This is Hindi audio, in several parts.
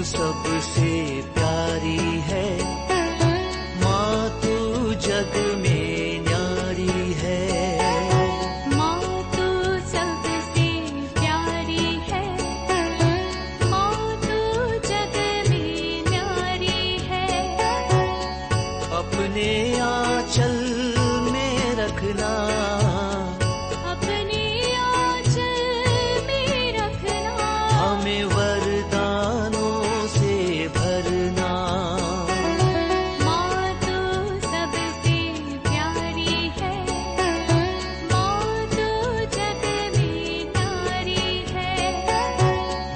सबसे प्यारी है, माँ तू जग में न्यारी है। माँ तू सबसे प्यारी है, माँ तू जग में न्यारी है। अपने आंचल में रखना, अपने आंचल में रखना, हमें वरदानों से भरना। माँ तू सबसे प्यारी है, माँ तू जग में न्यारी है।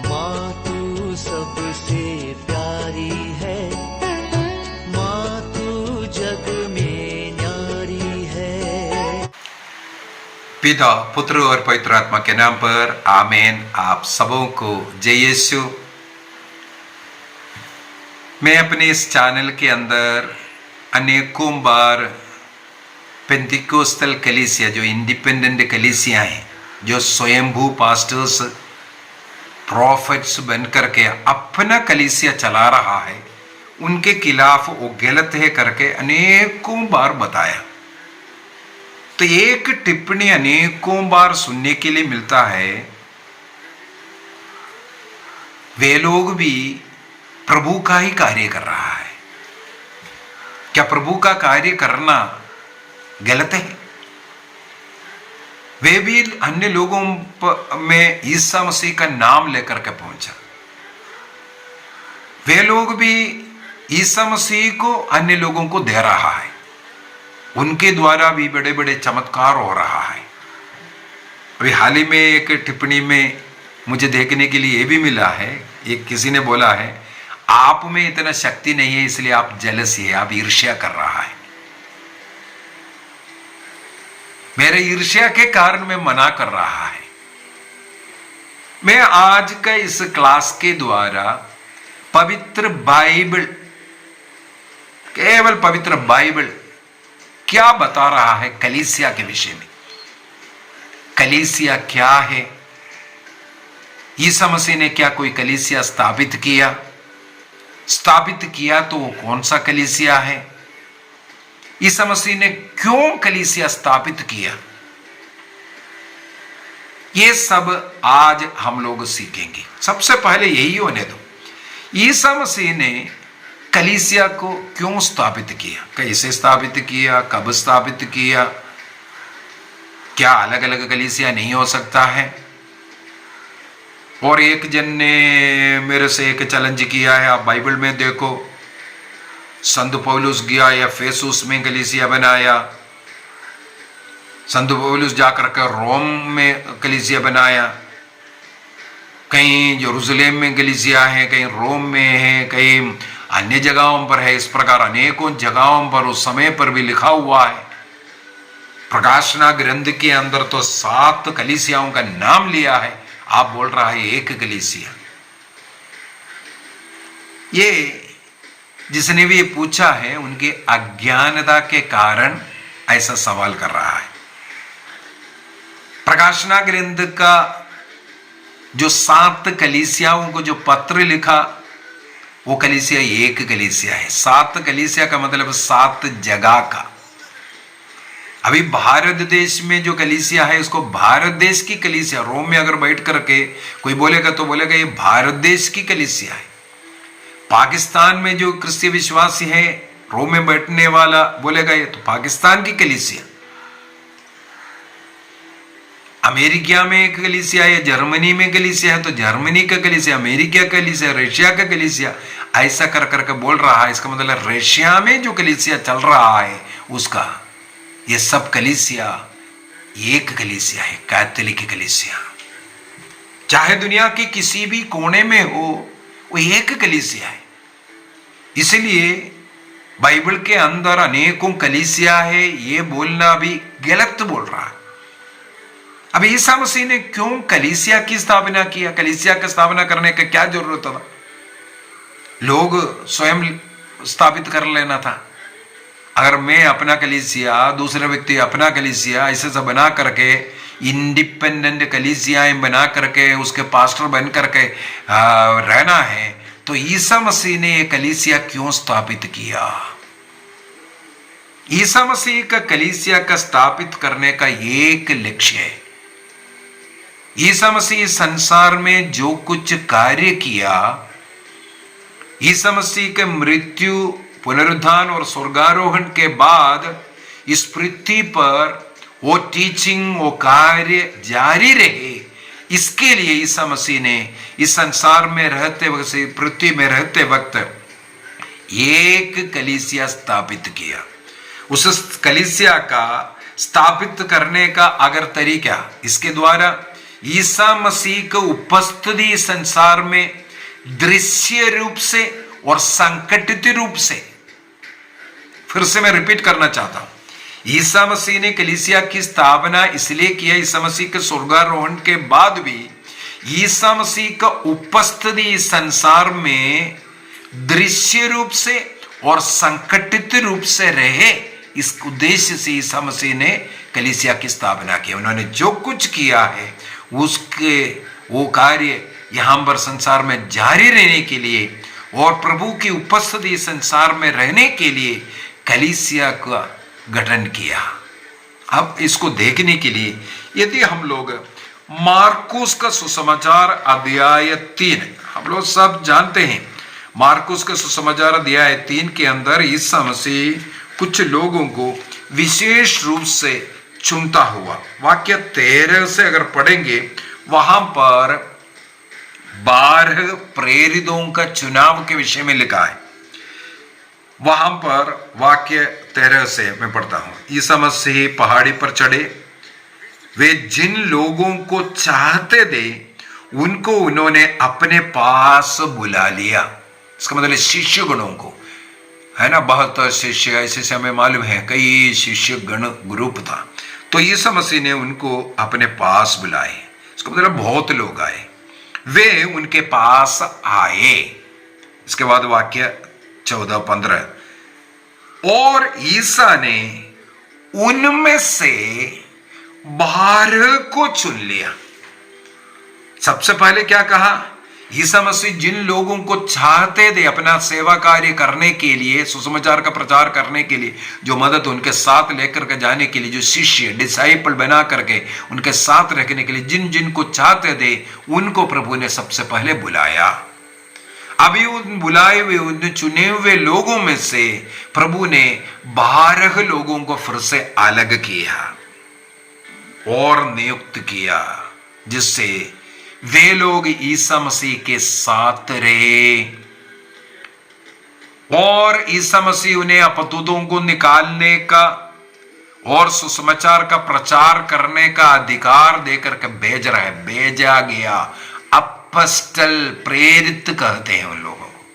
माँ तू सबसे प्यारी है, माँ तू जग में न्यारी है। पिता, पुत्र और पवित्र आत्मा के नाम पर आमीन। आप सबों को जय यीशु। मैं अपने इस चैनल के अंदर अनेकों बार पेंटिकोस्टल कलीसिया, जो इंडिपेंडेंट कलीसिया हैं, जो स्वयंभू पास्टर्स प्रॉफिट्स बनकर के अपना कलीसिया चला रहा है, उनके खिलाफ वो गलत है करके अनेकों बार बताया। तो एक टिप्पणी अनेकों बार सुनने के लिए मिलता है, वे लोग भी प्रभु का ही कार्य कर रहा है। क्या प्रभु का कार्य करना गलत है? वे भी अन्य लोगों में ईसा मसीह का नाम लेकर के पहुंचा। वे लोग भी ईसा मसीह को अन्य लोगों को दे रहा है, उनके द्वारा भी बड़े बड़े चमत्कार हो रहा है। अभी हाल ही में एक टिप्पणी में मुझे देखने के लिए ये भी मिला है, एक किसी ने बोला है, आप में इतना शक्ति नहीं है इसलिए आप जेलसी है, आप ईर्ष्या कर रहा है। मेरे ईर्ष्या के कारण मैं मना कर रहा है। मैं आज का इस क्लास के द्वारा पवित्र बाइबल, केवल पवित्र बाइबल क्या बता रहा है कलीसिया के विषय में। कलीसिया क्या है? ईसा मसीह ने क्या कोई कलीसिया स्थापित किया? स्थापित किया तो वो कौन सा कलीसिया है? ईसा मसीह ने क्यों कलीसिया स्थापित किया? ये सब आज हम लोग सीखेंगे। सबसे पहले यही होने दो, ईसा मसीह ने कलीसिया को क्यों स्थापित किया, कैसे स्थापित किया, कब स्थापित किया? क्या अलग अलग कलीसिया नहीं हो सकता है? और एक जन ने मेरे से एक चैलेंज किया है, आप बाइबल में देखो, संत पौलुस गया या एफेसुस में कलीसिया बनाया, संत पौलुस जाकर के रोम में कलीसिया बनाया, कहीं यरूशलेम में कलीसिया है, कहीं रोम में है, कहीं अन्य जगहों पर है। इस प्रकार अनेकों जगहों पर उस समय पर भी लिखा हुआ है। प्रकाशना ग्रंथ के अंदर तो 7 कलीसियाओं का नाम लिया है, आप बोल रहा है एक कलीसिया। ये जिसने भी ये पूछा है उनकी अज्ञानता के कारण ऐसा सवाल कर रहा है। प्रकाशना ग्रंथ का जो 7 कलीसियाओं को जो पत्र लिखा, वो कलीसिया एक कलीसिया है। 7 कलीसिया का मतलब 7 जगह का। अभी भारत देश में जो कलीसिया है उसको भारत देश की कलीसिया, रोम में अगर बैठ करके कोई बोलेगा तो बोलेगा ये भारत देश की कलीसिया है। पाकिस्तान में जो क्रिस्तीय विश्वासी है, रोम में बैठने वाला बोलेगा ये तो पाकिस्तान की कलीसिया। अमेरिका में एक कलीसिया है, जर्मनी में कलीसिया है तो जर्मनी का कलीसिया, अमेरिका का कलीसिया, रशिया का कलीसिया, ऐसा कर करके बोल रहा है। इसका मतलब रशिया में जो कलीसिया चल रहा है उसका, ये सब कलीसिया एक कलीसिया है, कैथोलिक कलीसिया। चाहे दुनिया के किसी भी कोने में हो, वो एक कलीसिया है। इसलिए बाइबल के अंदर अनेकों कलीसिया है, ये बोलना भी गलत बोल रहा है। अब ईसा मसीह ने क्यों कलीसिया की स्थापना किया? कलीसिया की स्थापना करने का क्या जरूरत था? लोग स्वयं स्थापित कर लेना था। अगर मैं अपना कलीसिया, दूसरे व्यक्ति अपना कलीसिया, ऐसे सब बना करके इंडिपेंडेंट कलीसियाएं बना करके उसके पास्टर बन करके रहना है, तो ईसा मसीह ने यह कलीसिया क्यों स्थापित किया? ईसा मसीह का कलीसिया का स्थापित करने का एक लक्ष्य है। ईसा मसीह संसार में जो कुछ कार्य किया, ईसा मसीह के मृत्यु, पुनरुत्थान और स्वर्गारोहण के बाद इस पृथ्वी पर वो टीचिंग, वो कार्य जारी रहे, इसके लिए ईसा मसीह ने इस संसार में रहते वक्त, पृथ्वी में रहते वक्त एक कलीसिया स्थापित किया। उस कलीसिया का स्थापित करने का अगर तरीका, इसके द्वारा ईसा मसीह की उपस्थिति संसार में दृश्य रूप से और संकटित रूप से, फिर से मैं रिपीट करना चाहता हूं, ईसा मसीह ने कलीसिया की स्थापना इसलिए किया, ईसा मसीह के स्वर्गारोहण के बाद भी ईसा मसीह का उपस्थिति संसार में दृश्य रूप से और संकटित रूप से रहे, इस उद्देश्य से ईसा मसीह ने कलीसिया की स्थापना की। उन्होंने जो कुछ किया है उसके वो कार्य यहां पर संसार में जारी रहने के लिए और प्रभु की उपस्थिति संसार में रहने के लिए कलीसिया का गठन किया। अब इसको देखने के लिए यदि हम लोग मार्कुस का सुसमाचार अध्याय 3, हम लोग सब जानते हैं मार्कुस का सुसमाचार अध्याय 3 के अंदर ईसा मसीह कुछ लोगों को विशेष रूप से चुनता हुआ, वाक्य 13 से अगर पढ़ेंगे वहां पर 12 प्रेरितों का चुनाव के विषय में लिखा है। वहां पर वाक्य 13 से मैं पढ़ता हूं। ईसा मसीह पहाड़ी पर चढ़े, वे जिन लोगों को चाहते थे उनको उन्होंने अपने पास बुला लिया। इसका मतलब शिष्य गणों को, है ना, बहुत शिष्य ऐसे हमें मालूम है, कई शिष्य गण ग्रुप था, तो ईसा मसीह ने उनको अपने पास बुलाए। इसका मतलब बहुत लोग आए, वे उनके पास आए। इसके बाद वाक्य 14-15, और ईसा ने उनमें से 12 को चुन लिया। सबसे पहले क्या कहा? ईसा मसीह जिन लोगों को चाहते थे अपना सेवा कार्य करने के लिए, सुसमाचार का प्रचार करने के लिए, जो मदद उनके साथ लेकर के जाने के लिए, जो शिष्य डिसाइपल बना करके उनके साथ रखने के लिए जिन जिन को चाहते थे उनको प्रभु ने सबसे पहले बुलाया। अभी उन बुलाए हुए, उन चुने हुए लोगों में से प्रभु ने 12 लोगों को फिर से अलग किया और नियुक्त किया, जिससे वे लोग ईसा मसीह के साथ रहे और ईसा मसीह उन्हें अपतुतों को निकालने का और सुसमाचार का प्रचार करने का अधिकार देकर के भेज रहा है। भेजा गया, अपस्टल, प्रेरित कहते हैं उन लोगों को।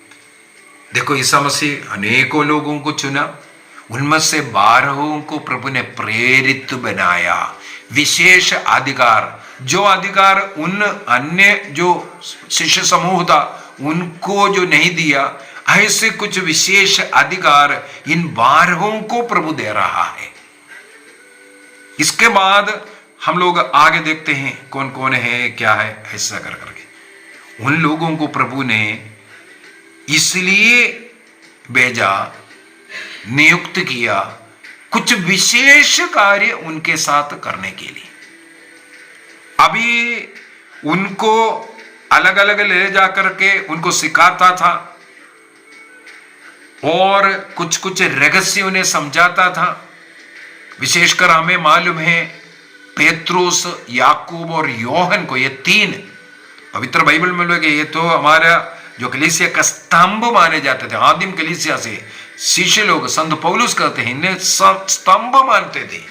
देखो, ईसा मसीह अनेकों लोगों को चुना, उनमें से 12 को प्रभु ने प्रेरित बनाया। विशेष अधिकार, जो अधिकार उन अन्य जो शिष्य समूह था उनको जो नहीं दिया, ऐसे कुछ विशेष अधिकार इन 12 को प्रभु दे रहा है। इसके बाद हम लोग आगे देखते हैं कौन कौन है, क्या है, ऐसा कर करके उन लोगों को प्रभु ने इसलिए भेजा, नियुक्त किया, कुछ विशेष कार्य उनके साथ करने के लिए। अभी उनको अलग अलग ले जाकर के उनको सिखाता था और कुछ कुछ रहस्य उन्हें समझाता था। विशेषकर हमें मालूम है पेत्रुस, याकूब और योहन को, ये 3 पवित्र बाइबल में लोग, ये तो हमारा जो कलीसिया का स्तंभ माने जाते थे। आदिम कलीसिया से शिष्य लोग, संत पौलुस कहते हैं, इन्हें स्तंभ मानते थे।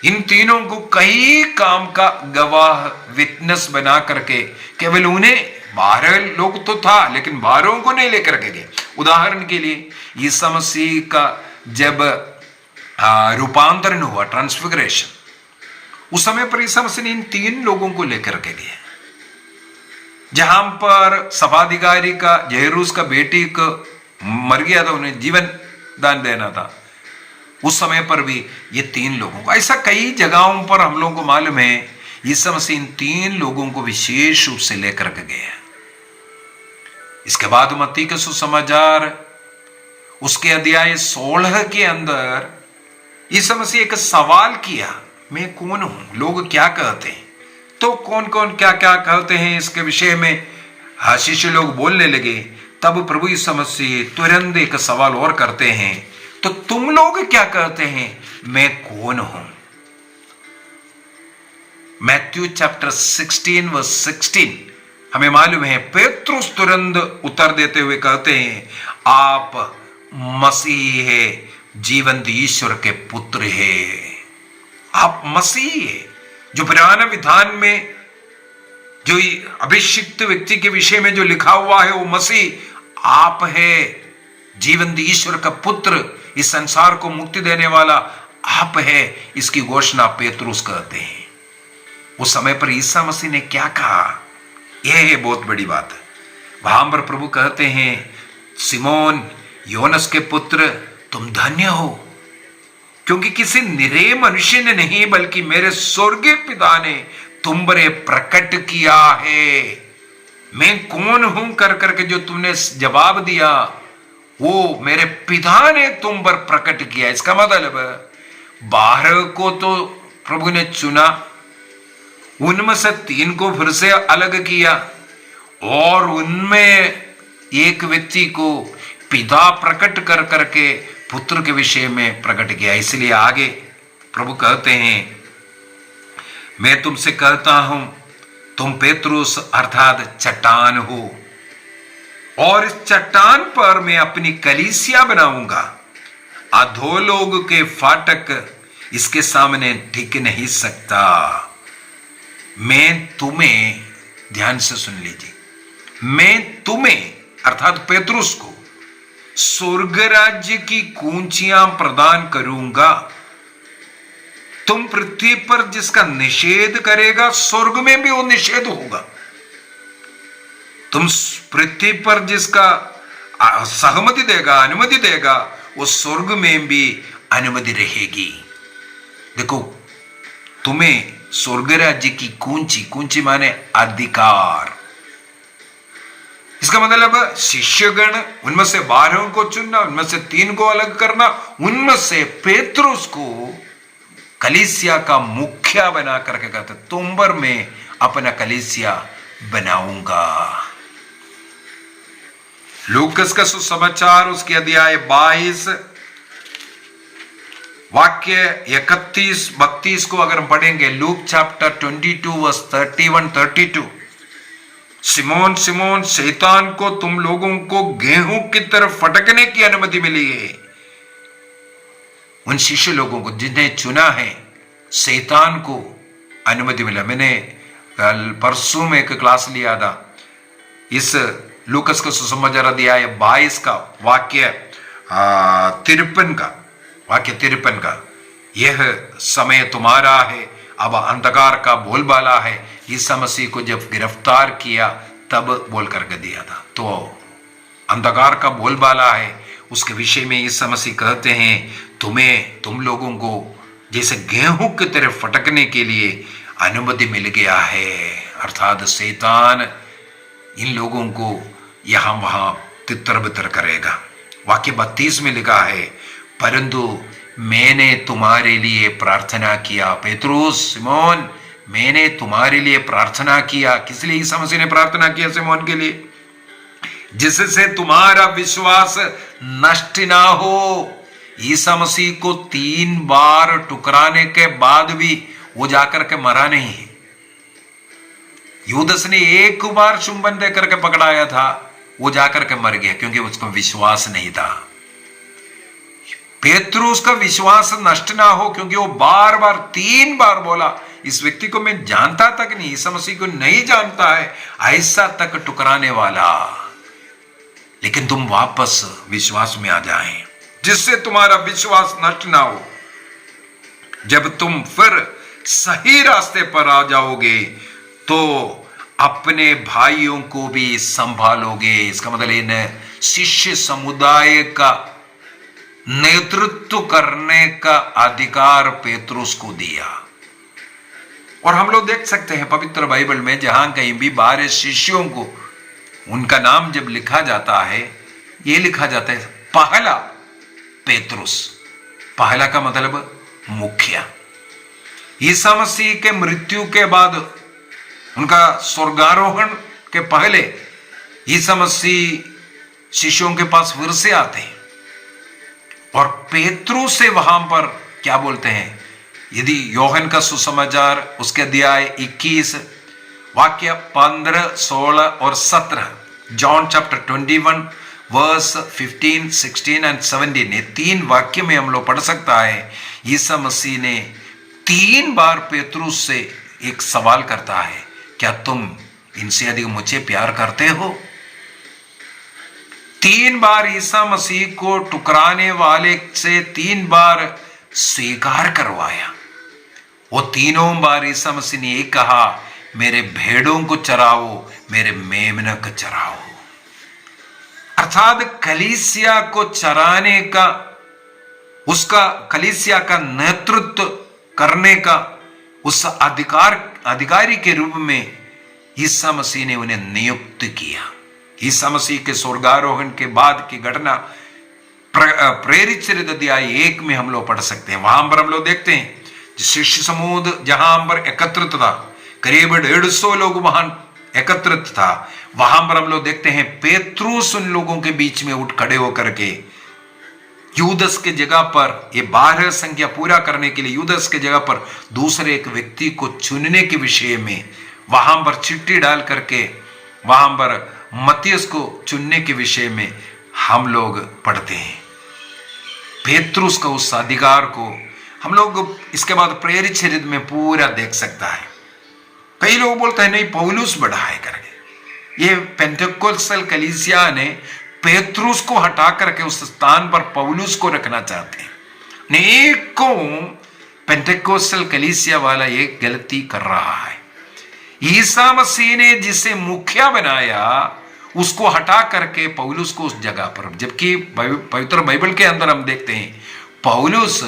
इन तीनों को कई काम का गवाह, विटनेस बना करके केवल उन्हें 12 लोग तो था लेकिन 12 को नहीं लेकर के गए। उदाहरण के लिए ईसा मसीह का जब रूपांतरण हुआ, ट्रांसफिगरेशन, उस समय पर ईसा मसीह ने इन 3 लोगों को लेकर के गए। जहां पर सभाधिकारी का, जयरूस का बेटी को मर गया था, उन्हें जीवन दान देना था, उस समय पर भी ये 3 लोगों को, ऐसा कई जगहों पर हम लोगों को मालूम है ईसा मसीह इन 3 लोगों को विशेष रूप से लेकर के गए। इसके बाद मत्ती के सुसमाचार उसके अध्याय 16 के अंदर यीशु मसीह एक सवाल किया, मैं कौन हूं, लोग क्या कहते हैं। तो कौन कौन क्या क्या कहते हैं इसके विषय में शिष्य लोग बोलने लगे। तब प्रभु यीशु मसीह तुरंत एक सवाल और करते हैं, तो तुम लोग क्या कहते हैं मैं कौन हूं। मैथ्यू चैप्टर 16 वर्स 16 हमें मालूम है, पेत्रुस तुरंत उत्तर देते हुए कहते हैं, आप मसीह है, जीवंत ईश्वर के पुत्र है। आप मसीह है। जो पुराने विधान में जो अभिषिक्त व्यक्ति के विषय में जो लिखा हुआ है वो मसीह आप है, जीवंत ईश्वर का पुत्र, इस संसार को मुक्ति देने वाला आप है। इसकी घोषणा पेत्रुस कहते हैं। उस समय पर ईसा मसीह ने क्या कहा, यह है बहुत बड़ी बात है। वहां पर प्रभु कहते हैं, सिमोन योनस के पुत्र तुम धन्य हो, क्योंकि किसी निरे मनुष्य ने नहीं बल्कि मेरे स्वर्गीय पिता ने तुम पर प्रकट किया है। मैं कौन हूं कर करके जो तुमने जवाब दिया वो मेरे पिता ने तुम पर प्रकट किया। इसका मतलब बारह को तो प्रभु ने चुना, उनमें से 3 को फिर से अलग किया और उनमें एक व्यक्ति को पिता प्रकट कर करके पुत्र के विषय में प्रकट किया। इसलिए आगे प्रभु कहते हैं, मैं तुमसे कहता हूं तुम पेत्रुस अर्थात चट्टान हो, और इस चट्टान पर मैं अपनी कलीसिया बनाऊंगा। अधोलोक के फाटक इसके सामने टिक नहीं सकता। मैं तुम्हें, ध्यान से सुन लीजिए, मैं तुम्हें अर्थात पेत्रुस को स्वर्ग राज्य की कुंजियां प्रदान करूंगा। तुम पृथ्वी पर जिसका निषेध करेगा स्वर्ग में भी वो निषेध होगा। तुम पृथ्वी पर जिसका सहमति देगा, अनुमति देगा, वो स्वर्ग में भी अनुमति रहेगी। देखो, तुम्हें स्वर्ग राज्य की कुंजी माने अधिकार। इसका मतलब शिष्यगण, उनमें से 12 को चुनना, उनमें से 3 को अलग करना, उनमें से पेत्रुस को कलीसिया का मुखिया बना करके कहते, तुम पर मैं अपना कलीसिया बनाऊंगा। लूकस का सुसमाचार उसके अध्याय 22 वाक्य 31-32 को अगर हम पढ़ेंगे, Luke chapter 22 verse 31-32, Simon Simon, शैतान को तुम लोगों को गेहूं की तरफ फटकने की अनुमति मिली है। उन शिष्य लोगों को जिन्हें चुना है, शैतान को अनुमति मिला। मैंने कल परसों में एक क्लास लिया था, इस लूकस का सुसमाचार अध्याय 22 का वाक्य 53 का, यह समय तुम्हारा है, अब अंधकार का बोलबाला है। ईसा मसीह को जब गिरफ्तार किया तब बोल करके दिया था, तो अंधकार का बोलबाला है, उसके विषय में ईसा मसीह कहते हैं, तुम लोगों को जैसे गेहूं की तरह फटकने के लिए अनुमति मिल गया है। अर्थात शैतान इन लोगों को यहां वहां तितर बितर करेगा। वाक्य 32 में लिखा है, परंतु मैंने तुम्हारे लिए प्रार्थना किया। पेत्रुस, सिमोन, मैंने तुम्हारे लिए प्रार्थना किया। किस लिए ईसा मसीह ने प्रार्थना किया सिमोन के लिए? जिससे तुम्हारा विश्वास नष्ट ना हो। ईसा मसीह को 3 बार टुकराने के बाद भी वो जाकर के मरा नहीं है। यूदस ने 1 बार चुंबन देकर के पकड़ाया था, वो जाकर के मर गया क्योंकि उसको विश्वास नहीं था। पेत्रुस का विश्वास नष्ट ना हो, क्योंकि वो बार बार 3 बार बोला, इस व्यक्ति को मैं जानता तक नहीं, ईसा मसीह को नहीं जानता है, ऐसा तक टुकराने वाला। लेकिन तुम वापस विश्वास में आ जाएं, जिससे तुम्हारा विश्वास नष्ट ना हो। जब तुम फिर सही रास्ते पर आ जाओगे तो अपने भाइयों को भी संभालोगे। इसका मतलब इन शिष्य समुदाय का नेतृत्व करने का अधिकार पेत्रुस को दिया। और हम लोग देख सकते हैं पवित्र बाइबल में, जहां कहीं भी 12 शिष्यों को उनका नाम जब लिखा जाता है, ये लिखा जाता है पहला पेतरुस। पहला का मतलब मुखिया। ईसा मसीह के मृत्यु के बाद, उनका स्वर्गारोहण के पहले ईसा मसीह शिष्यों के पास फिर से आते हैं और पेतरुस से वहां पर क्या बोलते हैं। यदि योहन का सुसमाचार उसके अध्याय 21 वाक्य 15, 16 और 17, जॉन चैप्टर 21 वर्स 15, 16 एंड 17, ये 3 वाक्य में हम लोग पढ़ सकता है। ईसा मसीह ने 3 बार पेतरुस से एक सवाल करता है, क्या तुम इनसे अधिक मुझे प्यार करते हो? 3 बार ईसा मसीह को ठुकराने वाले से 3 बार स्वीकार करवाया। वो तीनों बार ईसा मसीह ने एक कहा, मेरे भेड़ों को चराओ, मेरे मेमनों को चराओ। अर्थात कलीसिया को चराने का, उसका कलीसिया का नेतृत्व करने का उस अधिकारी के रूप में ईसा मसीह ने उन्हें नियुक्त किया। ईसा मसीह के स्वर्गारोहण के बाद की घटना प्रेरित चरित्र अध्याय 1 में हम लोग पढ़ सकते हैं। वहां पर हम लोग देखते हैं शिष्य समूह जहां पर एकत्रित था, करीब 150 लोग वहां एकत्रित था। वहां पर हम लोग देखते हैं पेतरुस उन लोगों के बीच में उठ खड़े होकर के यूदस के जगह पर, ये 12 संख्या पूरा करने के लिए यूदस के जगह पर दूसरे एक व्यक्ति को चुनने के विषय में वहां पर चिट्ठी डाल करके वहां पर मत्तियुस को चुनने के विषय में हम लोग पढ़ते हैं। पेतरुस का उस अधिकार को हम लोग इसके बाद प्रेरित चरित्र में पूरा देख सकता है। कई लोग बोलते हैं नहीं, पौलुस बड़ा है करके। ये पेंटेकोस्टल कलीसिया ने पेतरुस को हटा करके उस स्थान पर पौलुस को रखना चाहते हैं। अनेकों पेंटेकोस्टल कलीसिया वाला ये गलती कर रहा है। ईसा मसीह ने जिसे मुखिया बनाया उसको हटा करके पौलुस को उस जगह पर, जबकि पवित्र बाइबल के अंदर हम देखते हैं पौलुस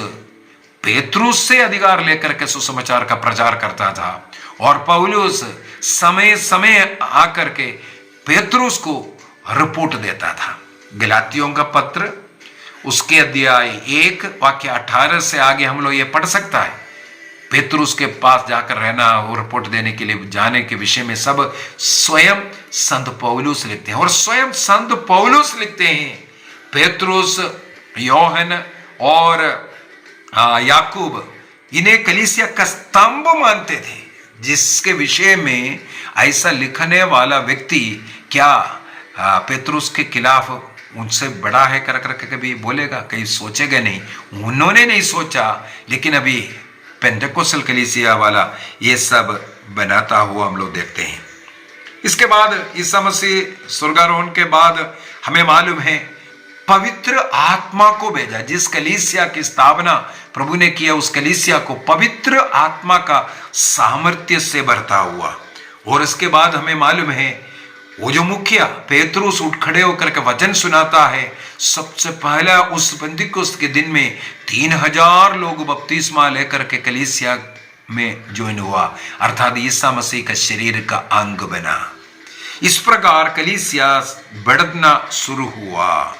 पेतरुस से अधिकार लेकर के सुसमाचार का प्रचार करता था और पौलुस समय समय आकर के पेतरुस को रिपोर्ट देता था। गलातियों का पत्र उसके अध्याय 1 वाक्य 18 से आगे हम लोग ये पढ़ सकता है। पेतरुस के पास जाकर रहना और रिपोर्ट देने के लिए जाने के विषय में सब स्वयं संत पौलुस लिखते हैं। और स्वयं संत पौलुस लिखते हैं पेतरुस, योहन और याकूब इन्हें कलीसिया का स्तंभ मानते थे, जिसके विषय में ऐसा लिखने वाला व्यक्ति क्या पेतरुस के खिलाफ उनसे बड़ा है कर करके कभी बोलेगा? कहीं सोचेगा नहीं। उन्होंने नहीं सोचा, लेकिन अभी पेंटेकोस्टल कलीसिया वाला ये सब बनाता हुआ हम लोग देखते हैं। इसके बाद ईसा मसीह स्वर्गारोहण के बाद हमें मालूम है पवित्र आत्मा को भेजा। जिस कलीसिया की स्थापना प्रभु ने किया उस कलीसिया को पवित्र आत्मा का सामर्थ्य से भरता हुआ। और इसके बाद हमें मालूम है वो जो मुखिया पेतरुस उठ खड़े होकर के वचन सुनाता है, सबसे पहला उस पेंतिकुस्त के दिन में 3000 लोग बपतिस्मा लेकर के कलीसिया में ज्वाइन हुआ, अर्थात ईसा मसीह का शरीर का अंग बना। इस प्रकार कलीसिया बढ़ना शुरू हुआ।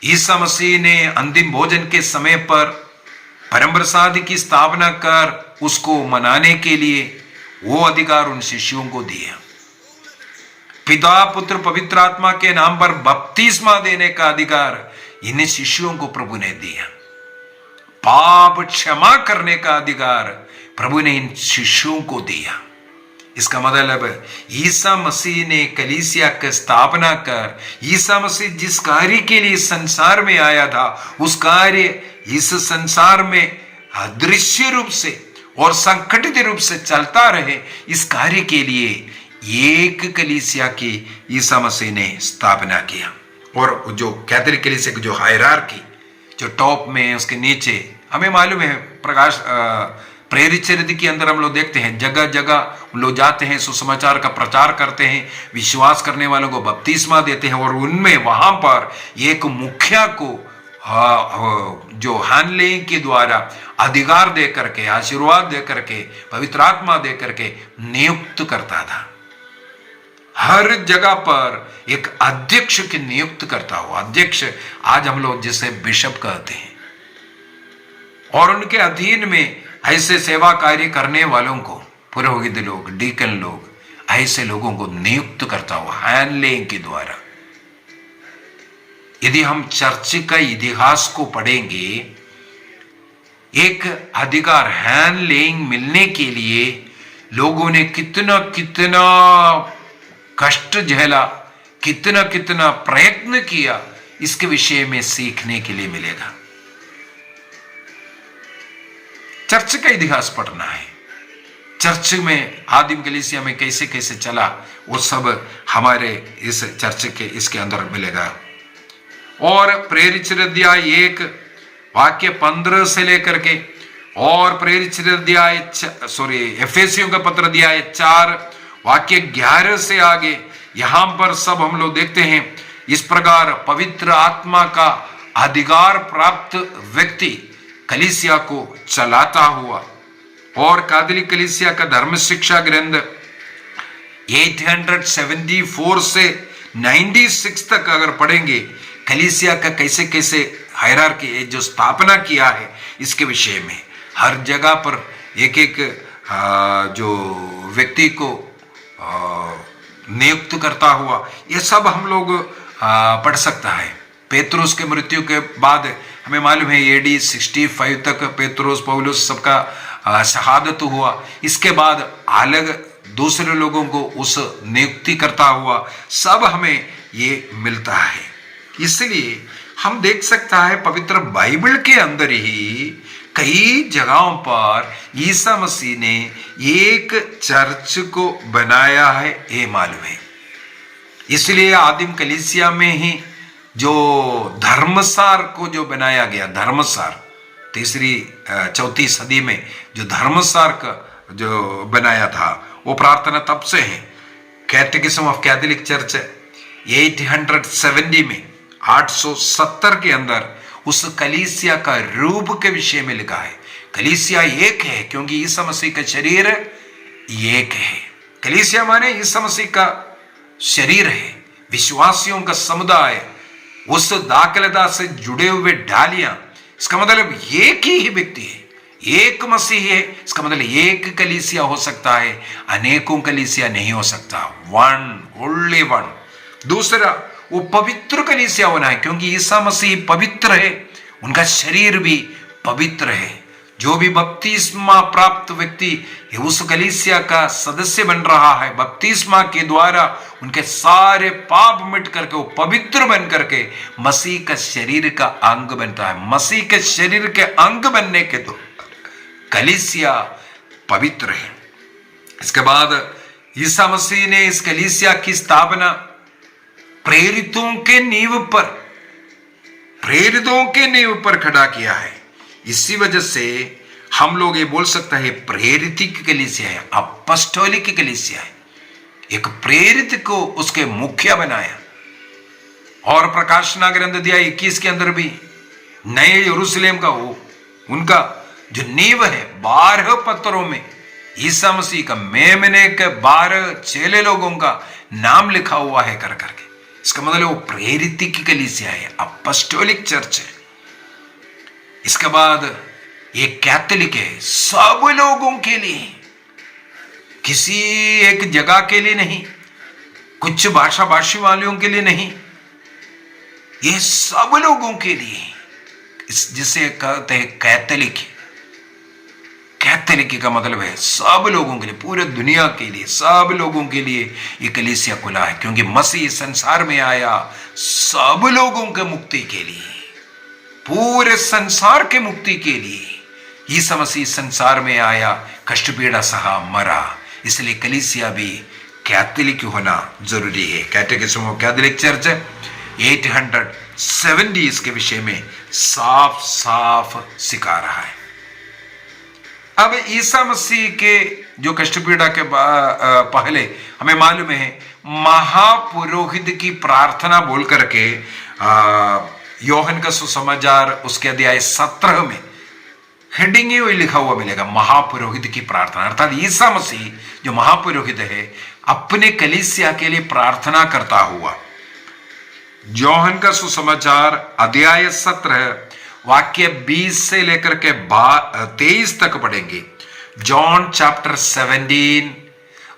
ईसा मसीह ने अंतिम भोजन के समय पर परम प्रसाद की स्थापना कर उसको मनाने के लिए वो अधिकार उन शिष्यों को दिया। पिता पुत्र पवित्र आत्मा के नाम पर बपतिस्मा देने का अधिकार इन शिष्यों को प्रभु ने दिया। पाप क्षमा करने का अधिकार प्रभु ने इन शिष्यों को दिया। इसका मतलब ईसा मसीह ने कलीसिया की स्थापना कर, ईसा मसीह जिस कार्य के लिए संसार में आया था उस कार्य इस संसार में अदृश्य रूप से और संगठित रूप से चलता रहे, इस कार्य के लिए एक कलीसिया की ईसा मसीह ने स्थापना किया। और जो कैथोलिक कलीसिया की जो हायरार्की जो टॉप में उसके नीचे हमें मालूम है, प्रकाश प्रेरित चरित्र के अंदर हम लोग देखते हैं जगह जगह लोग जाते हैं, सुसमाचार का प्रचार करते हैं, विश्वास करने वालों को बपतिस्मा देते हैं और उनमें वहां पर एक मुखिया को जो हैंडलिंग के द्वारा अधिकार दे करके, आशीर्वाद दे करके, पवित्र आत्मा दे करके नियुक्त करता था। हर जगह पर एक अध्यक्ष की नियुक्त करता हुआ, अध्यक्ष आज हम लोग जिसे बिशप कहते हैं, और उनके अधीन में ऐसे सेवा कार्य करने वालों को, पुरोहित लोग, डीकन लोग, ऐसे लोगों को नियुक्त करता हुआ हैंडलेइंग के द्वारा। यदि हम चर्च का इतिहास को पढ़ेंगे, एक अधिकार हैंडलेइंग मिलने के लिए लोगों ने कितना कितना कष्ट झेला, कितना कितना प्रयत्न किया, इसके विषय में सीखने के लिए मिलेगा। चर्च का इतिहास पढ़ना है, चर्च में आदिम कलीसिया में कैसे कैसे चला, वो सब हमारे इस चर्च के इसके अंदर मिलेगा। और प्रेरित अध्याय 1 वाक्य 15 से लेकर के, और प्रेरित अध्याय एफेसियों का पत्र अध्याय 4 वाक्य 11 से आगे, यहां पर सब हम लोग देखते हैं। इस प्रकार पवित्र आत्मा का अधिकार प्राप्त व्यक्ति कलीसिया को चलाता हुआ, और कैथोलिक कलीसिया का धर्म शिक्षा ग्रंथ 874 से 96 तक अगर पढ़ेंगे, कलीसिया का कैसे कैसे हायरार्की जो स्थापना किया है, इसके विषय में हर जगह पर एक एक जो व्यक्ति को नियुक्त करता हुआ, ये सब हम लोग पढ़ सकता है। पेत्रुस के मृत्यु के बाद हमें मालूम है AD 65 तक पेत्रुस, पौलुस सबका शहादत हुआ। इसके बाद अलग दूसरे लोगों को उस नियुक्ति करता हुआ सब हमें ये मिलता है। इसलिए हम देख सकता है पवित्र बाइबल के अंदर ही कई जगहों पर ईसा मसीह ने एक चर्च को बनाया है, ये मालूम है। इसलिए आदिम कलीसिया में ही जो धर्मसार को जो बनाया गया, धर्मसार 3री-4वीं सदी में जो धर्मसार का जो बनाया था, वो प्रार्थना तब से है। कैटेकिज्म ऑफ कैथोलिक चर्च 870 में 870 के अंदर उस कलीसिया का रूप के विषय में लिखा है। कलीसिया एक है क्योंकि ईसा मसीह का शरीर एक है। कलीसिया माने ईसा मसीह का शरीर है, विश्वासियों का समुदाय, उस दाखलता से जुड़े हुए डालियां। इसका मतलब एक ही व्यक्ति है, एक मसीह है। इसका मतलब एक कलीसिया हो सकता है, अनेकों कलीसिया नहीं हो सकता। One, only one. दूसरा, वो पवित्र कलीसिया होना है क्योंकि ईसा मसीह पवित्र है, उनका शरीर भी पवित्र है। जो भी बपतिस्मा प्राप्त व्यक्ति उस कलीसिया का सदस्य बन रहा है, बपतिस्मा के द्वारा उनके सारे पाप मिट करके वो पवित्र बन करके मसीह का शरीर का अंग बनता है। मसीह के शरीर के अंग बनने के तो कलीसिया पवित्र है। इसके बाद ईसा मसीह ने इस कलीसिया की स्थापना प्रेरितों के नींव पर खड़ा किया है। इसी वजह से हम लोग ये बोल सकते हैं प्रेरित की कलीसिया है, अपॉस्टोलिक की कलीसिया है। एक प्रेरित को उसके मुखिया बनाया। और प्रकाशना ग्रंथ अध्याय 21 के अंदर भी नए यरूशलेम का वो उनका जो नींव है, 12 पत्रों में ईसा मसीह का मेमने के 12 चेले लोगों का नाम लिखा हुआ है कर करके। इसका मतलब वो प्रेरित की कलीसिया है, अपॉस्टोलिक चर्च है। इसके बाद ये कैथोलिक है, सब लोगों के लिए, किसी एक जगह के लिए नहीं, कुछ भाषा भाषी वालों के लिए नहीं, ये सब लोगों के लिए, जिसे कहते हैं कैथोलिक। कैथोलिक का मतलब है सब लोगों के लिए, पूरे दुनिया के लिए, सब लोगों के लिए ये कलीसिया खुला है क्योंकि मसीह संसार में आया सब लोगों के मुक्ति के लिए, पूरे संसार के मुक्ति के लिए। ईसा मसीह संसार में आया, कष्ट पीड़ा सहा, मरा। इसलिए कलीसिया भी कैथोलिक होना जरूरी है। कैटेकिज्म ऑफ कैथोलिक चर्च 870 इसके विषय में साफ साफ सिखा रहा है। अब ईसा मसीह के जो कष्ट पीड़ा के पहले हमें मालूम है महापुरोहित की प्रार्थना बोल करके योहन का सुसमाचार उसके अध्याय 17 में हेडिंग ही वही लिखा हुआ मिलेगा, महापुरोहित की प्रार्थना। अर्थात ईसा मसीह जो महापुरोहित है अपने कलीसिया के लिए प्रार्थना करता हुआ। योहन का सुसमाचार अध्याय 17 वाक्य 20 से लेकर के 23 तक पढ़ेंगे। जॉन चैप्टर 17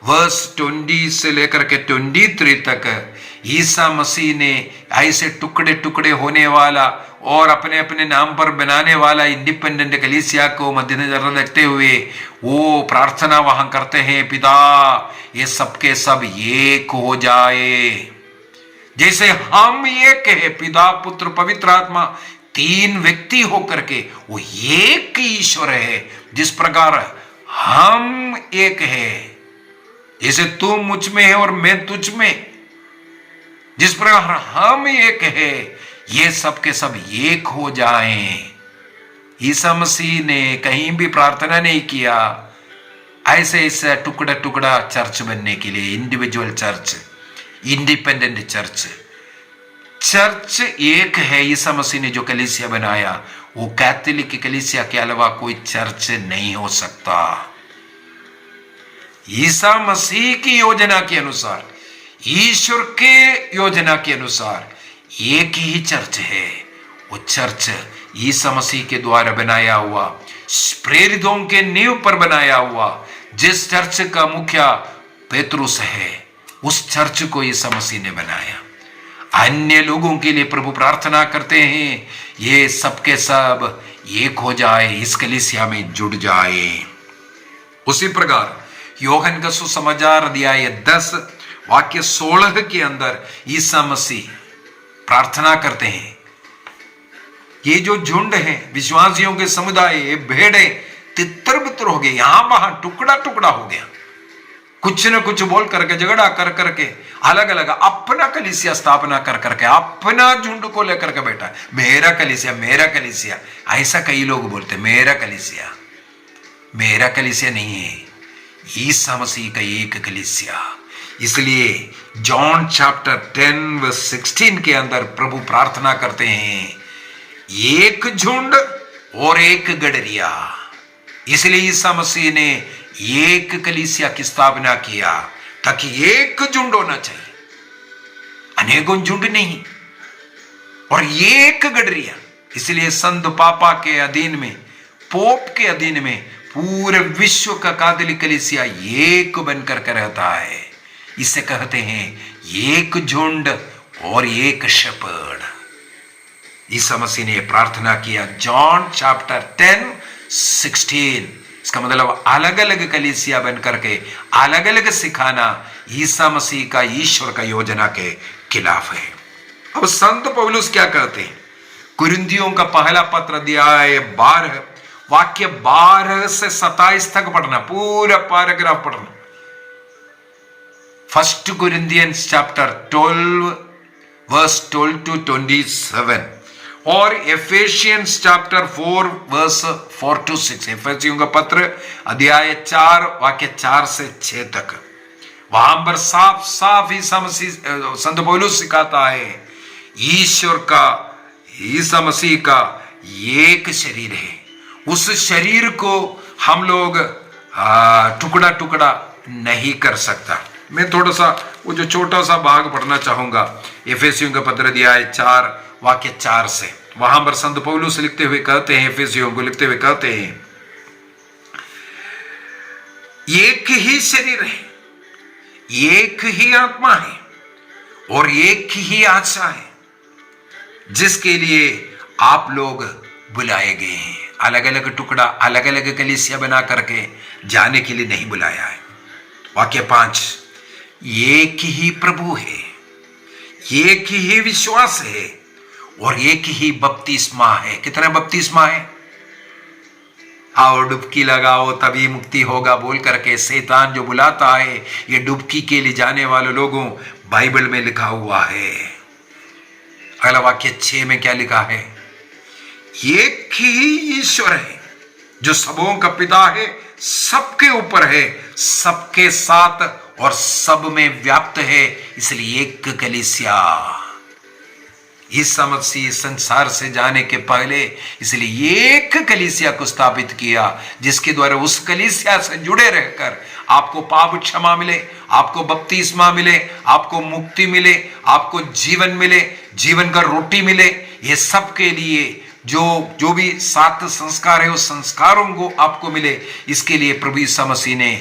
वर्स 20 से लेकर के 23 तक ईसा मसीह ने ऐसे टुकड़े टुकड़े होने वाला और अपने अपने नाम पर बनाने वाला इंडिपेंडेंट कलीसिया को मद्देनजर रखते हुए वो प्रार्थना वहां करते हैं, पिता ये सबके सब एक हो जाए जैसे हम एक है, पिता पुत्र पवित्र आत्मा तीन व्यक्ति होकर के वो एक ईश्वर है। जिस प्रकार हम एक है, जैसे तू मुझ में है और मैं तुझ में, जिस प्रकार हम एक है ये सब के सब एक हो जाएं। ईसा मसीह ने कहीं भी प्रार्थना नहीं किया ऐसे ऐसा टुकड़ा टुकड़ा चर्च बनने के लिए, individual church, independent church. Church एक है। ईसा मसीह ने जो कलीसिया बनाया वो कैथोलिक कलीसिया के अलावा कोई चर्च नहीं हो सकता। ईसा मसीह की योजना के अनुसार, ईश्वर के योजना के अनुसार एक ही चर्च है। वो चर्च ईसा मसीह के द्वारा बनाया हुआ, प्रेरितों के नींव पर बनाया हुआ, जिस चर्च का मुखिया पेतरुस है उस चर्च को ईसा मसीह ने बनाया। अन्य लोगों के लिए प्रभु प्रार्थना करते हैं ये सबके सब एक हो जाए, इस कलीसिया में जुड़ जाए। उसी प्रकार योहन का सुसमाचार अध्याय 10 वाक्य 16 के अंदर ईसा मसीह प्रार्थना करते हैं, ये जो झुंड है विश्वासियों के समुदाय, ये भेड़े तितर बितर हो गए, यहां वहां टुकड़ा टुकड़ा हो गया, कुछ न कुछ बोल करके झगड़ा कर करके अलग अलग अपना कलीसिया स्थापना कर करके अपना झुंड को लेकर के बैठा है। मेरा कलीसिया, मेरा कलीसिया, ऐसा कई लोग बोलते मेरा कलीसिया। मेरा कलीसिया नहीं है, ईसा मसीह का एक कलीसिया। इसलिए जॉन चैप्टर 10 वर्स 16 के अंदर प्रभु प्रार्थना करते हैं, एक झुंड और एक गडरिया। इसलिए ईसा मसीह ने एक कलीसिया की स्थापना किया ताकि एक झुंड होना चाहिए, अनेकों झुंड नहीं, और एक गडरिया। इसलिए संत पापा के अधीन में, पोप के अधीन में पूरे विश्व का कैथोलिक कलीसिया एक बनकर के रहता है। इसे कहते हैं एक झुंड और एक शेपर्ड। ईसा मसीह ने प्रार्थना किया जॉन चैप्टर 10:16। इसका मतलब अलग अलग कलीसिया बन करके अलग अलग सिखाना ईसा मसीह का, ईश्वर का योजना के खिलाफ है। अब संत पौलुस क्या कहते हैं? कुरिन्थियों का पहला पत्र अध्याय 12 वाक्य 12 से 27 तक पढ़ना, पूरा पैराग्राफ पढ़ना। फर्स्ट कुरिन्थियंस चैप्टर 12 वर्स 12 to 27 और एफेसियंस चैप्टर 4 वर्स 4 to 6। एफेसियों का पत्र अध्याय 4 वाक्य 4 से 6 तक। वहां पर साफ साफ ईसा मसीह संत पौलुस सिखाता है ईश्वर का, ईसा मसीह का एक शरीर है। उस शरीर को हम लोग टुकड़ा टुकड़ा नहीं कर सकता। मैं थोड़ा सा वो जो छोटा सा भाग पढ़ना चाहूंगा एफेसियों का पत्र अध्याय 4 वाक्य 4 से। वहां पर संत पौलुस लिखते हुए कहते हैं, एफेसियों को लिखते हुए कहते हैं, एक ही शरीर है, एक ही आत्मा है और एक ही आशा है जिसके लिए आप लोग बुलाए गए हैं। अलग अलग टुकड़ा, अलग अलग कलीसिया बना करके जाने के लिए नहीं बुलाया है। वाक्य 5, एक ही प्रभु है, एक ही विश्वास है और एक ही बपतिस्मा है। कितना बपतिस्मा है? आओ डुबकी लगाओ तभी मुक्ति होगा बोल करके शैतान जो बुलाता है, ये डुबकी के लिए जाने वाले लोगों बाइबल में लिखा हुआ है। अगला वाक्य 6 में क्या लिखा है? एक ही ईश्वर है जो सबों का पिता है, सबके ऊपर है, सबके साथ और सब में व्याप्त है, इसलिए एक कलीसिया। ईसा मसीह संसार से जाने के पहले इसलिए एक कलीसिया को स्थापित किया, जिसके द्वारा उस कलीसिया से जुड़े रहकर आपको पाप क्षमा मिले, आपको बपतिस्मा मिले, आपको मुक्ति मिले, आपको जीवन मिले, जीवन का रोटी मिले। ये सब के लिए जो भी 7 संस्कार है उस संस्कारों को आपको मिले। इसके लिए प्रभु यीशु मसीह ने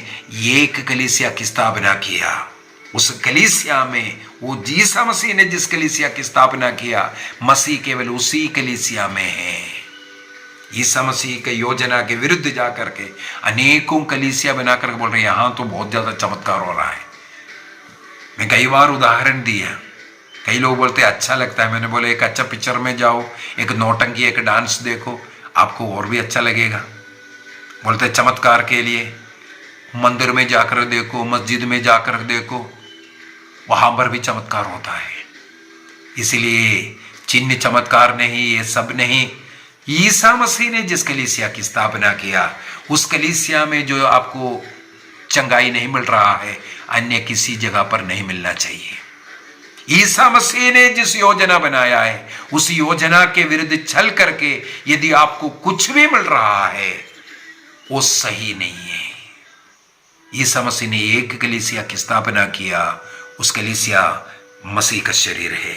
एक कलीसिया की स्थापना किया। उस कलीसिया में वो यीशु मसीह ने जिस कलीसिया की स्थापना किया, मसीह केवल उसी कलीसिया में है। यीशु मसीह के योजना के विरुद्ध जाकर के अनेकों कलीसिया बनाकर बोल रहे हैं यहां तो बहुत ज्यादा चमत्कार हो रहा है। मैं कई बार उदाहरण दिया, कई लोग बोलते अच्छा लगता है। मैंने बोला एक अच्छा पिक्चर में जाओ, एक नौटंकी एक डांस देखो, आपको और भी अच्छा लगेगा। बोलते चमत्कार के लिए मंदिर में जाकर देखो, मस्जिद में जाकर देखो, वहां पर भी चमत्कार होता है। इसलिए चिन्ह चमत्कार नहीं, ये सब नहीं। ईसा मसीह ने जिस कलीसिया की स्थापना किया, उस कलीसिया में जो आपको चंगाई नहीं मिल रहा है, अन्य किसी जगह पर नहीं मिलना चाहिए। ईसा मसीह ने जिस योजना बनाया है, उस योजना के विरुद्ध चल करके यदि आपको कुछ भी मिल रहा है, वो सही नहीं है। ईसा मसीह ने एक कलीसिया की स्थापना किया, उस कलीसिया मसीह का शरीर है।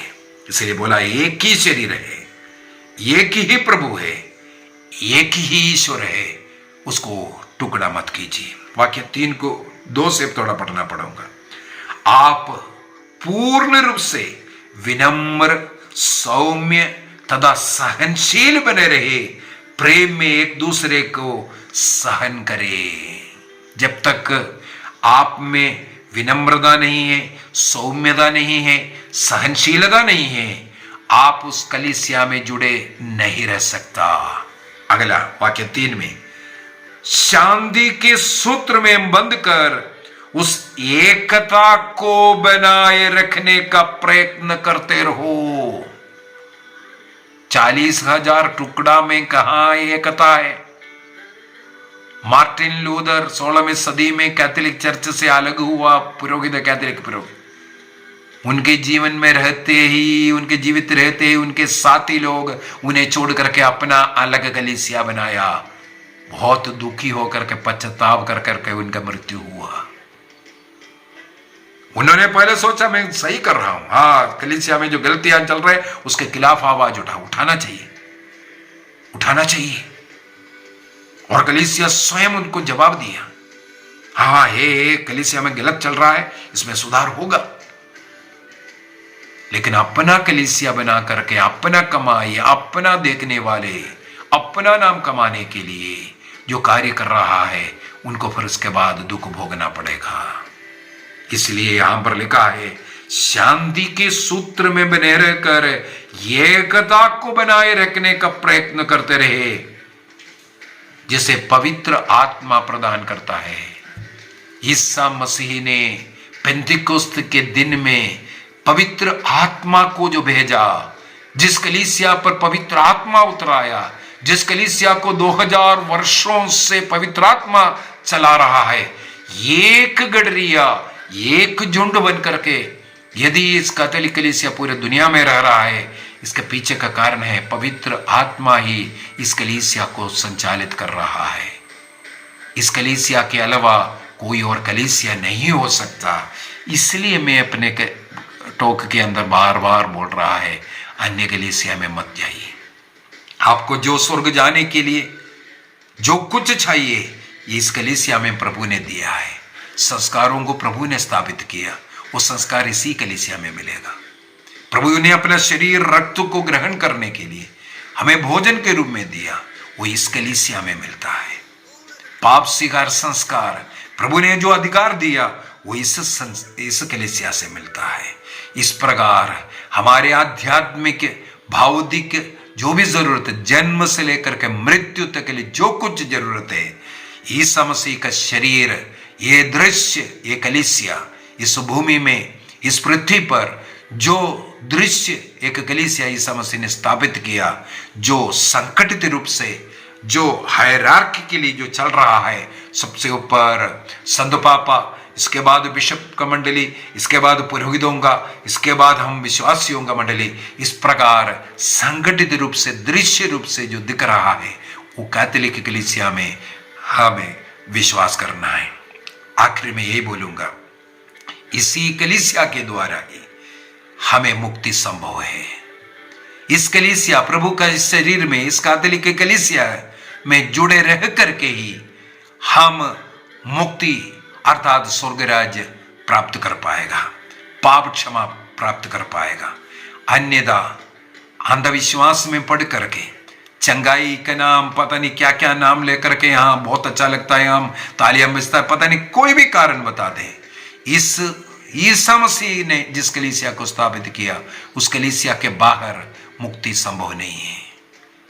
इसलिए बोला एक ही शरीर है, एक ही प्रभु है, एक ही ईश्वर है, उसको टुकड़ा मत कीजिए। वाक्य 3 को 2 से थोड़ा पढ़ना पड़ूंगा। आप पूर्ण रूप से विनम्र, सौम्य तथा सहनशील बने रहे, प्रेम में एक दूसरे को सहन करें। जब तक आप में विनम्रता नहीं है, सौम्यता नहीं है, सहनशीलता नहीं है, आप उस कलीसिया में जुड़े नहीं रह सकता। अगला वाक्य 3 में, शांति के सूत्र में बंध कर उस एकता को बनाए रखने का प्रयत्न करते रहो। 40,000 टुकड़ा में कहां एकता है? मार्टिन लूथर 16वीं सदी में कैथोलिक चर्च से अलग हुआ, पुरोहित कैथोलिक पुरोहित। उनके जीवन में रहते ही, उनके जीवित रहते ही उनके साथी लोग उन्हें छोड़ करके अपना अलग कलीसिया बनाया। बहुत दुखी होकर के पश्चाताप कर करके उनका मृत्यु हुआ। उन्होंने पहले सोचा मैं सही कर रहा हूं, हाँ कलीसिया में जो गलतियां चल रहे उसके खिलाफ आवाज उठाना चाहिए, उठाना चाहिए। और कलीसिया स्वयं उनको जवाब दिया, हाँ हे कलीसिया में गलत चल रहा है, इसमें सुधार होगा। लेकिन अपना कलीसिया बना करके अपना कमाई, अपना देखने वाले, अपना नाम कमाने के लिए जो कार्य कर रहा है, उनको फिर उसके बाद दुख भोगना पड़ेगा। इसलिए यहां पर लिखा है, शांति के सूत्र में बने रहकर एकता को बनाए रखने का प्रयत्न करते रहे, जिसे पवित्र आत्मा प्रदान करता है। ईसा मसीह ने पेंतिकोस्त के दिन में पवित्र आत्मा को जो भेजा, जिस कलीसिया पर पवित्र आत्मा उतराया, जिस कलीसिया को 2000 वर्षों से पवित्र आत्मा चला रहा है, एक गडरिया, एक झुंड बन करके यदि इस कैथोलिक कलीसिया पूरे दुनिया में रह रहा है, इसके पीछे का कारण है पवित्र आत्मा ही इस कलीसिया को संचालित कर रहा है। इस कलीसिया के अलावा कोई और कलीसिया नहीं हो सकता। इसलिए मैं अपने टॉक के अंदर बार बार बोल रहा है, अन्य कलीसिया में मत जाइए। आपको जो स्वर्ग जाने के लिए जो कुछ चाहिए, ये इस कलीसिया में प्रभु ने दिया है। संस्कारों को प्रभु ने स्थापित किया, वो संस्कार इसी कलीसिया में मिलेगा। प्रभु ने अपना शरीर रक्त को ग्रहण करने के लिए हमें भोजन के रूप में दिया, वो इस कलीसिया में मिलता है। पाप स्वीकार संस्कार प्रभु ने जो अधिकार दिया, वो इस कलीसिया से मिलता है। इस प्रकार हमारे आध्यात्मिक, भौतिक जो भी जरूरत है, जन्म से लेकर के मृत्यु तक के लिए जो कुछ जरूरत है, ईसा मसीह का शरीर, ये दृश्य, ये कलीसिया इस भूमि में, इस पृथ्वी पर जो दृश्य एक कलीसिया ईसा मसीह ने स्थापित किया, जो संकटित रूप से, जो हायरार्की के लिए जो चल रहा है, सबसे ऊपर संत पापा इसके बाद बिशप का मंडली, इसके बाद पुरोहितों का, इसके बाद हम विश्वासियों का मंडली, इस प्रकार संगठित रूप से, दृश्य रूप से जो दिख रहा है, वो कैथोलिक कलीसिया में हमें विश्वास करना है। आखिर में यही बोलूंगा, इसी कलीसिया के द्वारा ही हमें मुक्ति संभव है। इस कलीसिया, प्रभु का इस शरीर में, इस कैथोलिक कलीसिया में जुड़े रह करके ही हम मुक्ति अर्थात स्वर्ग राज्य प्राप्त कर पाएगा, पाप क्षमा प्राप्त कर पाएगा। अन्यथा अंधविश्वास में पड़ करके, चंगाई का नाम, पता नहीं क्या क्या नाम लेकर के, यहाँ बहुत अच्छा लगता है, हम तालियां बजता है, पता नहीं कोई भी कारण बता दें, इस ईसा मसीह ने जिस कलीसिया को स्थापित किया, उस कलीसिया के बाहर मुक्ति संभव नहीं है।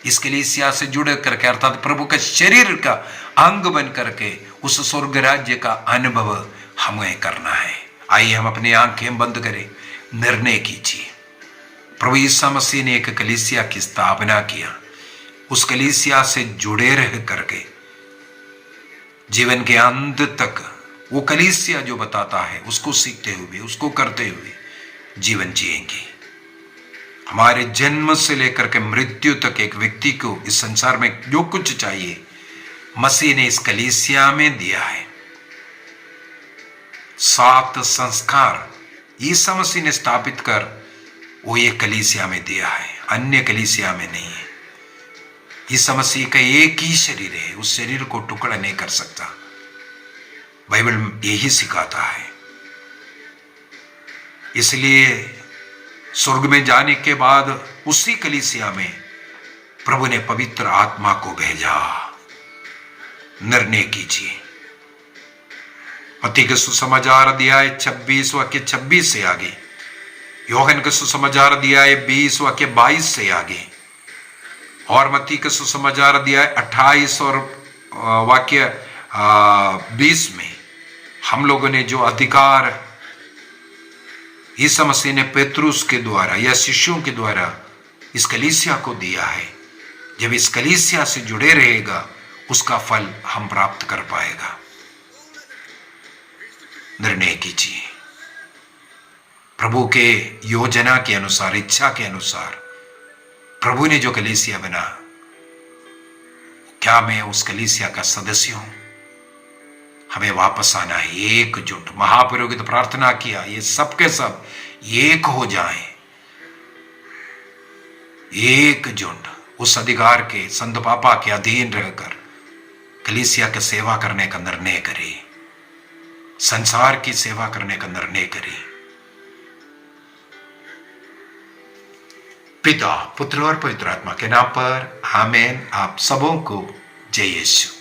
इस कलीसिया से जुड़ करके अर्थात प्रभु का शरीर का अंग बन करके उस स्वर्ग राज्य का अनुभव हमें करना है। आइए हम अपनी आंखें बंद करें, निर्णय कीजिए। प्रभु यीशु मसीह ने एक कलीसिया की स्थापना किया, उस कलीसिया से जुड़े रह करके जीवन के अंत तक वो कलीसिया जो बताता है उसको सीखते हुए, उसको करते हुए जीवन जिएंगे। हमारे जन्म से लेकर के मृत्यु तक एक व्यक्ति को इस संसार में जो कुछ चाहिए मसीह ने इस कलीसिया में दिया है। 7 संस्कार यीशु मसीह ने स्थापित कर वो ये कलीसिया में दिया है, अन्य कलीसिया में नहीं है। यीशु मसीह का एक ही शरीर है, उस शरीर को टुकड़ा नहीं कर सकता। बाइबल यही सिखाता है। इसलिए स्वर्ग में जाने के बाद उसी कलीसिया में प्रभु ने पवित्र आत्मा को भेजा। निर्णय कीजिए। मत्ती के सुसमाचार अध्याय 26 वाक्य 26 से आगे, योहन के सुसमाचार अध्याय 20 वाक्य 22 से आगे, और मत्ती के सुसमाचार अध्याय 28 और वाक्य 20 में हम लोगों ने जो अधिकार यीशु मसीह ने पेतरुस के द्वारा या शिष्यों के द्वारा इस कलीसिया को दिया है, जब इस कलीसिया से जुड़े रहेगा उसका फल हम प्राप्त कर पाएगा। निर्णय कीजिए। प्रभु के योजना के अनुसार, इच्छा के अनुसार प्रभु ने जो कलीसिया बना, क्या मैं उस कलीसिया का सदस्य हूं? हमें वापस आना है एकजुट। महापुरोहित प्रार्थना किया, ये सब के सब एक हो जाएं, एकजुट उस अधिकार के, संत पापा के अधीन रहकर कलीसिया की सेवा करने का निर्णय करें, संसार की सेवा करने का निर्णय करें। पिता, पुत्र और पवित्र आत्मा के नाम पर आमीन। आप सबों को जय यीशु।